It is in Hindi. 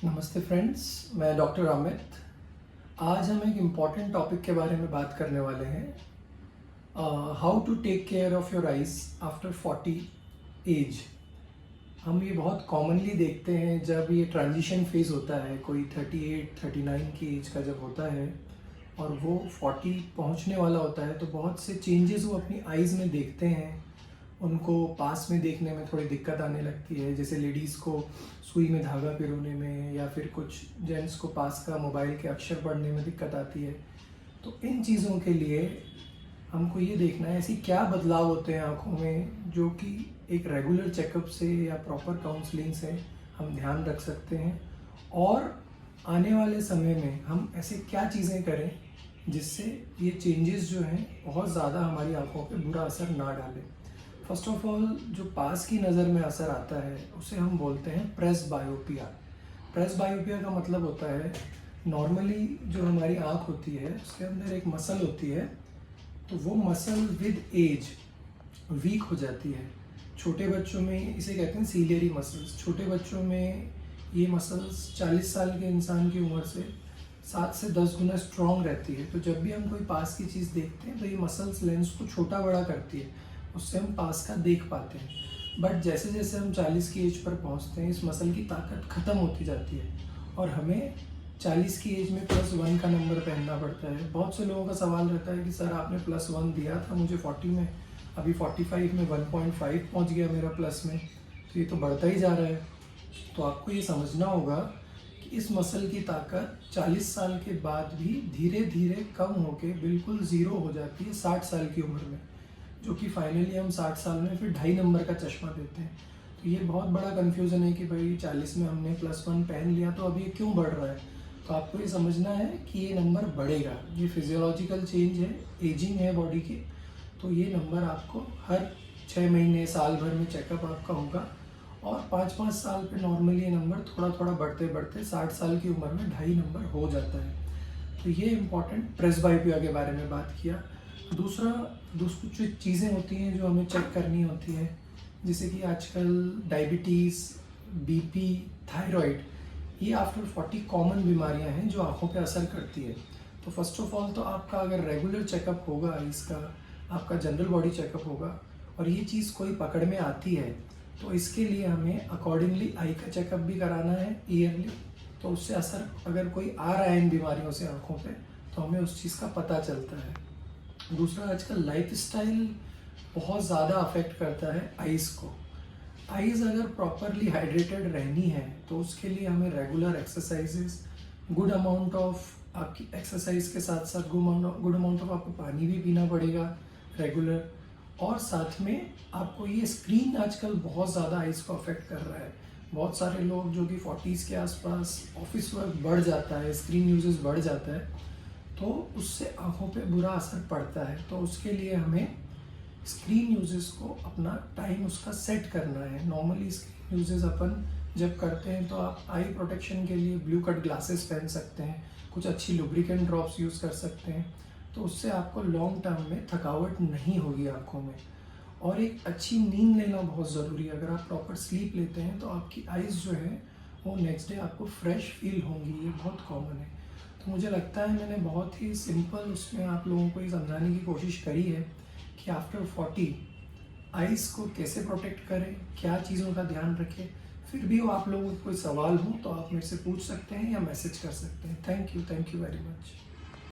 नमस्ते फ्रेंड्स, मैं डॉक्टर अमित। आज हम एक इम्पॉर्टेंट टॉपिक के बारे में बात करने वाले हैं। How to take care of your eyes after 40 age. हम ये बहुत कॉमनली देखते हैं जब ये ट्रांजिशन फेज़ होता है, कोई 38-39 की एज का जब होता है और वो 40 पहुंचने वाला होता है, तो बहुत से चेंजेस वो अपनी आइज़ में देखते हैं। उनको पास में देखने में थोड़ी दिक्कत आने लगती है, जैसे लेडीज़ को सुई में धागा पिरोने में, या फिर कुछ जेंट्स को पास का मोबाइल के अक्षर पढ़ने में दिक्कत आती है। तो इन चीज़ों के लिए हमको ये देखना है ऐसी क्या बदलाव होते हैं आँखों में, जो कि एक रेगुलर चेकअप से या प्रॉपर काउंसलिंग से हम ध्यान रख सकते हैं। और आने वाले समय में हम ऐसे क्या चीज़ें करें जिससे ये चेंजेस जो हैं बहुत ज़्यादा हमारी आँखों पे बुरा असर ना डालें। फर्स्ट ऑफ ऑल, जो पास की नज़र में असर आता है उसे हम बोलते हैं प्रेस बायोपिया। प्रेस बायोपिया का मतलब होता है, नॉर्मली जो हमारी आँख होती है उसके अंदर एक मसल होती है, तो वो मसल विद एज वीक हो जाती है। छोटे बच्चों में इसे कहते हैं सीलियरी मसल्स। छोटे बच्चों में ये मसल्स 40 साल के इंसान की उम्र से 7 से 10 गुना स्ट्रॉन्ग रहती है। तो जब भी हम कोई पास की चीज़ देखते हैं तो ये मसल्स लेंस को छोटा बड़ा करती है, उससे हम पास का देख पाते हैं। बट जैसे जैसे हम 40 की एज पर पहुंचते हैं, इस मसल की ताकत ख़त्म होती जाती है और हमें 40 की एज में +1 का नंबर पहनना पड़ता है। बहुत से लोगों का सवाल रहता है कि सर आपने +1 दिया था मुझे 40 में, अभी 45 में 1.5 पहुंच गया मेरा प्लस में, तो ये तो बढ़ता ही जा रहा है। तो आपको ये समझना होगा कि इस मसल की ताकत 40 साल के बाद भी धीरे धीरे कम होकर बिल्कुल ज़ीरो हो जाती है 60 साल की उम्र में, जो कि फाइनली हम 60 साल में फिर 2.5 नंबर का चश्मा देते हैं। तो ये बहुत बड़ा कन्फ्यूज़न है कि भाई 40 में हमने +1 पहन लिया तो अब ये क्यों बढ़ रहा है। तो आपको ये समझना है कि ये नंबर बढ़ेगा, ये फिजियोलॉजिकल चेंज है, एजिंग है बॉडी की। तो ये नंबर आपको हर 6 महीने साल भर में चेकअप आपका होगा, और 5-5 साल पे नॉर्मली ये नंबर थोड़ा थोड़ा बढ़ते बढ़ते 60 साल की उम्र में 2.5 नंबर हो जाता है। तो ये इम्पॉर्टेंट प्रेस बायोपिया के बारे में बात किया। दूसरा कुछ चीज़ें होती हैं जो हमें चेक करनी होती हैं, जैसे कि आजकल डायबिटीज़, बीपी, थायराइड, ये आफ्टर 40 कॉमन बीमारियां हैं जो आँखों पे असर करती है। तो फर्स्ट ऑफ ऑल तो आपका अगर रेगुलर चेकअप होगा, इसका आपका जनरल बॉडी चेकअप होगा, और ये चीज़ कोई पकड़ में आती है तो इसके लिए हमें अकॉर्डिंगली आई का चेकअप भी कराना है ईयरली। तो उससे असर अगर कोई आ रहा है इन बीमारियों से आँखों पे, तो हमें उस चीज़ का पता चलता है। दूसरा, आजकल लाइफस्टाइल बहुत ज़्यादा अफेक्ट करता है आइज़ को। आइज़ अगर प्रॉपरली हाइड्रेटेड रहनी है तो उसके लिए हमें regular exercises, good amount of आपकी एक्सरसाइज के साथ साथ गुड अमाउंट ऑफ आपको पानी भी पीना पड़ेगा रेगुलर। और साथ में आपको ये स्क्रीन आजकल बहुत ज़्यादा आइज़ को अफेक्ट कर रहा है। बहुत सारे लोग जो कि 40s के आसपास ऑफिस वर्क बढ़ जाता है, स्क्रीन यूजेस बढ़ जाता है, तो उससे आँखों पे बुरा असर पड़ता है। तो उसके लिए हमें स्क्रीन यूजेस को अपना टाइम उसका सेट करना है। नॉर्मली स्क्रीन यूजेस अपन जब करते हैं तो आप आई प्रोटेक्शन के लिए ब्लू कट ग्लासेस पहन सकते हैं, कुछ अच्छी लुब्रिकेंट ड्रॉप्स यूज़ कर सकते हैं, तो उससे आपको लॉन्ग टर्म में थकावट नहीं होगी आँखों में। और एक अच्छी नींद लेना बहुत ज़रूरी है। अगर आप प्रॉपर स्लीप लेते हैं तो आपकी आइज़ जो है वो नेक्स्ट डे आपको फ्रेश फील होंगी, ये बहुत कॉमन है। तो मुझे लगता है मैंने बहुत ही सिंपल उसमें आप लोगों को ये समझाने की कोशिश करी है कि आफ्टर 40 आइज़ को कैसे प्रोटेक्ट करें, क्या चीज़ों का ध्यान रखें। फिर भी वो आप लोगों को कोई सवाल हो तो आप मेरे से पूछ सकते हैं या मैसेज कर सकते हैं। Thank you very much.